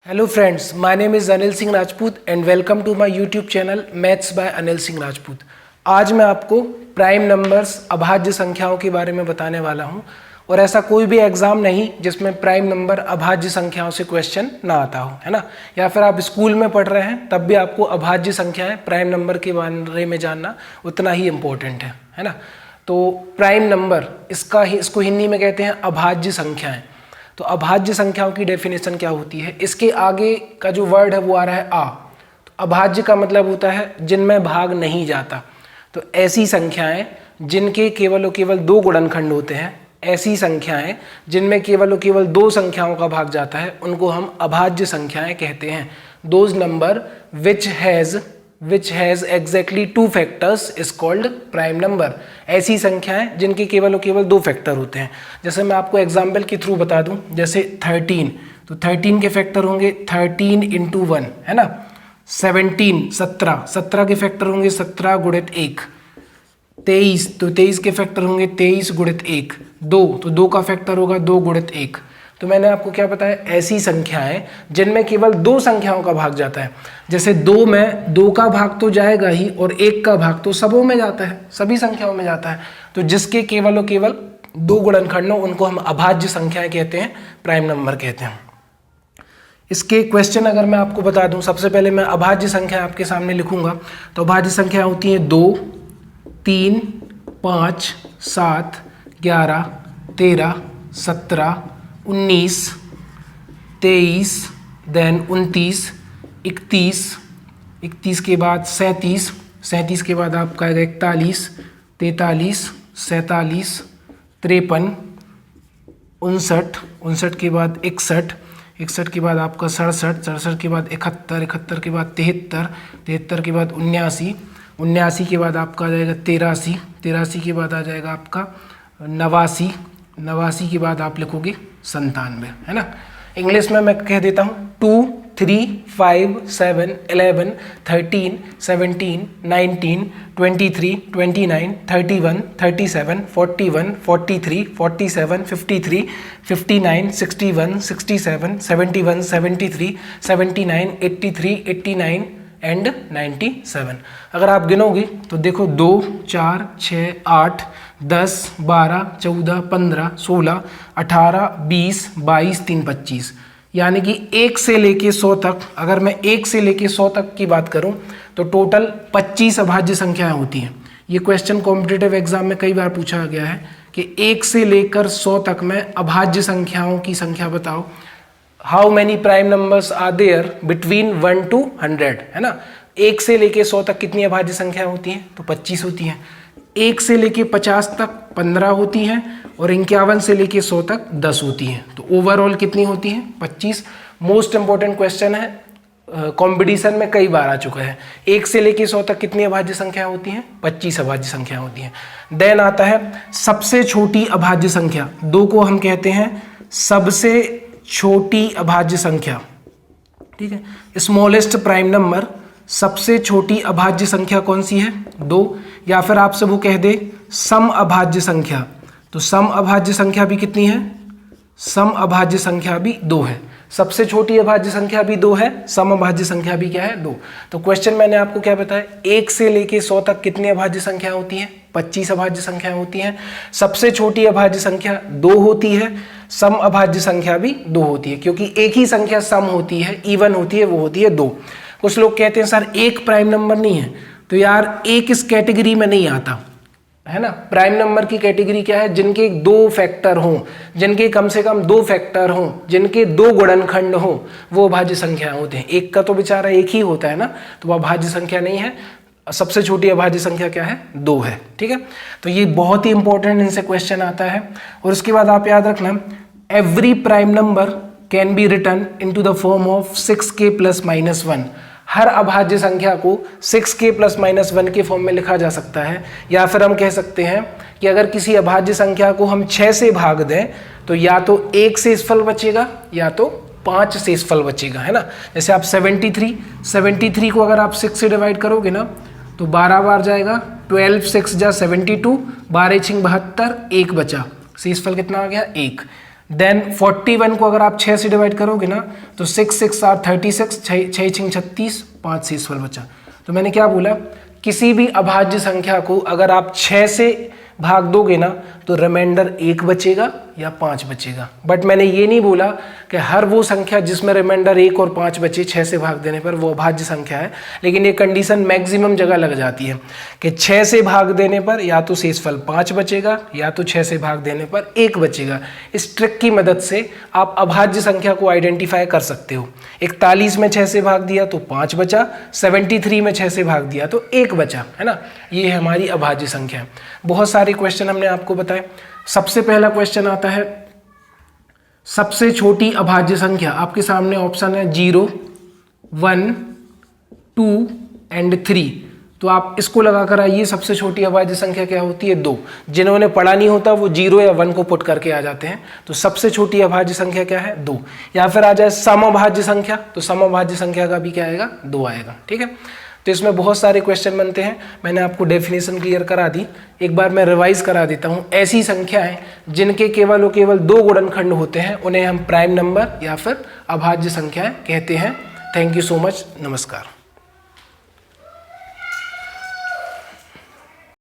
Hello friends, my name is Anil Singh Rajput and welcome to my YouTube channel Maths by Anil Singh Rajput. आज मैं आपको prime numbers अभाज्य संख्याओं के बारे में बताने वाला हूं और ऐसा कोई भी एग्जाम नहीं जिसमें प्राइम नंबर अभाज्य संख्याओं से क्वेश्चन ना आता हो, है ना। या फिर आप स्कूल में पढ़ रहे हैं तब भी आपको अभाज्य संख्याएं प्राइम नंबर के बारे में जानना उतना ही इम्पोर्टेंट है ना। तो प्राइम नंबर इसको हिंदी में कहते हैं अभाज्य संख्याएं। तो अभाज्य संख्याओं की डेफिनेशन क्या होती है, इसके आगे का जो वर्ड है वो आ रहा है आ। तो अभाज्य का मतलब होता है जिनमें भाग नहीं जाता। तो ऐसी संख्याएं जिनके केवल और केवल दो गुणनखंड होते हैं, ऐसी संख्याएं जिनमें केवल और केवल दो संख्याओं का भाग जाता है, उनको हम अभाज्य संख्याएं कहते हैं। Those number which has exactly two factors is called prime number। ऐसी संख्याएं जिनके केवल और केवल दो फैक्टर होते हैं। जैसे मैं आपको एग्जाम्पल के थ्रू बता दूं, जैसे 13, तो 13 के फैक्टर होंगे 13 इंटू 1, है ना। 17 17 के फैक्टर होंगे 17 गुणित 1। 23 तो 23 के फैक्टर होंगे 23 गुणित 1। 2 तो 2 का फैक्टर होगा 2 गुणित 1। तो मैंने आपको क्या बताया, ऐसी संख्याएं जिनमें केवल दो संख्याओं का भाग जाता है। जैसे 2 में 2 का भाग तो जाएगा ही और 1 का भाग तो सबों में जाता है, सभी संख्याओं में जाता है। तो जिसके केवल और केवल दो गुणनखंड हो उनको हम अभाज्य संख्याएं कहते हैं, प्राइम नंबर कहते हैं। इसके क्वेश्चन अगर मैं आपको बता दूं, सबसे पहले मैं अभाज्य संख्या आपके सामने लिखूंगा। तो अभाज्य संख्या होती है 2, 3, 5, 7, 11, 13, 17, 19, 23, देन 29, 31, 31 के बाद 37, 37 के बाद आपका 41, 43, 47, 53, 59, 59 के बाद 61, 61 के बाद आपका 67, 67 के बाद 71, 71 के बाद 73, 73 के बाद 79, 79 के बाद आपका आ जाएगा 83, 83 के बाद आ जाएगा आपका 89, 89 के बाद आप लिखोगे 97, है ना। इंग्लिश में मैं कह देता हूँ 2, 3, 5, 7, 11, 13, 17, 19, 23, 29, 31, 37, 41, 43, 47, 53, 59, 61, 67, 71, 73, 79, 83, 89 एंड 97। अगर आप गिनोगे तो देखो 2, 4, 6, 8, 10, 12, 14, 15, 16, 18, 20, 22, 3, 25, यानी कि 1 से लेके 100 तक। अगर मैं 1 से लेके 100 तक की बात करूं तो टोटल 25 अभाज्य संख्याएं होती हैं। ये क्वेश्चन कॉम्पिटिटिव एग्जाम में कई बार पूछा गया है कि 1 से लेकर 100 तक में अभाज्य संख्याओं की संख्या बताओ। How many prime numbers are there between 1 to 100, है ना। 1 से लेके 100 तक कितनी अभाज्य संख्या होती हैं, तो 25 होती हैं। 1 से लेके 50 तक 15 होती हैं और 51 से लेके 100 तक 10 होती हैं। तो ओवरऑल कितनी होती हैं, 25। मोस्ट इंपॉर्टेंट क्वेश्चन है, कंपटीशन में कई बार आ चुका है। 1 से लेके 100 तक कितनी अभाज्य संख्या होती हैं, 25 अभाज्य संख्या होती हैं। देन आता है सबसे छोटी अभाज्य संख्या। 2 को हम कहते हैं सबसे छोटी अभाज्य संख्या, ठीक है। स्मॉलेस्ट प्राइम नंबर, सबसे छोटी अभाज्य संख्या कौन सी है, 2। या फिर आपसे वो कह दे सम अभाज्य संख्या, तो सम अभाज्य संख्या भी कितनी है, सम अभाज्य संख्या भी 2 है। सबसे छोटी अभाज्य संख्या भी 2 है, सम अभाज्य संख्या भी क्या है, 2। तो क्वेश्चन मैंने आपको क्या बताया, 1 से लेके 100 तक कितनी अभाज्य संख्या होती है, 25 अभाज्य संख्या होती हैं। सबसे छोटी अभाज्य संख्या 2 होती है, सम अभाज्य संख्या भी 2 होती है, क्योंकि एक ही संख्या सम होती है, इवन होती है, वो होती है 2। कुछ लोग कहते हैं सर एक प्राइम नंबर नहीं है, तो यार एक इस कैटेगरी में नहीं आता, है ना। प्राइम नंबर की कैटेगरी क्या है, जिनके 2 फैक्टर हों, जिनके कम से कम 2 फैक्टर हों, जिनके 2 गुणनखंड हों, वो अभाज्य संख्या होते हैं। एक का तो बेचारा एक ही होता है ना, तो वो अभाज्य संख्या नहीं है। सबसे छोटी अभाज्य संख्या क्या है, 2 है, ठीक है। तो ये बहुत ही इंपॉर्टेंट इनसे क्वेश्चन आता है। और उसके बाद आप याद रखना, every prime number can be written into the form of 6k ± 1। हर अभाज्य संख्या को 6k ± 1 के फॉर्म में लिखा जा सकता है। या फिर हम कह सकते हैं कि अगर किसी अभाज्य संख्या को हम 6 से भाग दें तो या तो 1 शेषफल बचेगा या तो 5 शेषफल बचेगा, है ना। जैसे आप 73 को अगर आप 6 से डिवाइड करोगे ना तो 12 बार जाएगा, 12 6 जा 72, 12 6 72, 1 बचा, शेषफल कितना आ गया, 1। देन 41 को अगर आप 6 से डिवाइड करोगे ना तो 6 6 आर 36, 6 6 36, 5 से 12 बचा। तो मैंने क्या बोला, किसी भी अभाज्य संख्या को अगर आप 6 से भाग दोगे ना तो रिमाइंडर 1 बचेगा या 5 बचेगा। बट मैंने ये नहीं बोला कि हर वो संख्या जिसमें रिमाइंडर 1 और 5 बचे 6 से भाग देने पर वो अभाज्य संख्या है, लेकिन ये कंडीशन मैक्सिमम जगह लग जाती है कि 6 से भाग देने पर या तो शेषफल 5 बचेगा या तो 6 से भाग देने पर 1 बचेगा। इस ट्रिक की मदद से आप अभाज्य संख्या को आइडेंटिफाई कर सकते हो। 41 में 6 से भाग दिया तो 5 बचा, 73 में 6 से भाग दिया तो 1 बचा, है ना। ये हमारी अभाज्य संख्या है। बहुत सारे क्वेश्चन हमने आपको बताए। सबसे पहला क्वेश्चन आता है, सबसे छोटी अभाज्य संख्या। आपके सामने ऑप्शन है 0, 1, 2 एंड 3। तो आप इसको लगाकर आइए, सबसे छोटी अभाज्य संख्या क्या होती है, 2। जिन्होंने पढ़ा नहीं होता वो 0 या 1 को पुट करके आ जाते हैं। तो सबसे छोटी अभाज्य संख्या क्या है, 2। या फिर आ जाए समअभाज्य संख्या, तो समअभाज्य संख्या का भी क्या आएगा, 2 आएगा। ठीक है, तो इसमें बहुत सारे क्वेश्चन बनते हैं। मैंने आपको डेफिनेशन क्लियर करा दी, एक बार मैं रिवाइज करा देता हूँ। ऐसी संख्याएं जिनके केवल और केवल 2 गुणनखंड होते हैं उन्हें हम प्राइम नंबर या फिर अभाज्य संख्याएं कहते हैं। थैंक यू सो मच, नमस्कार।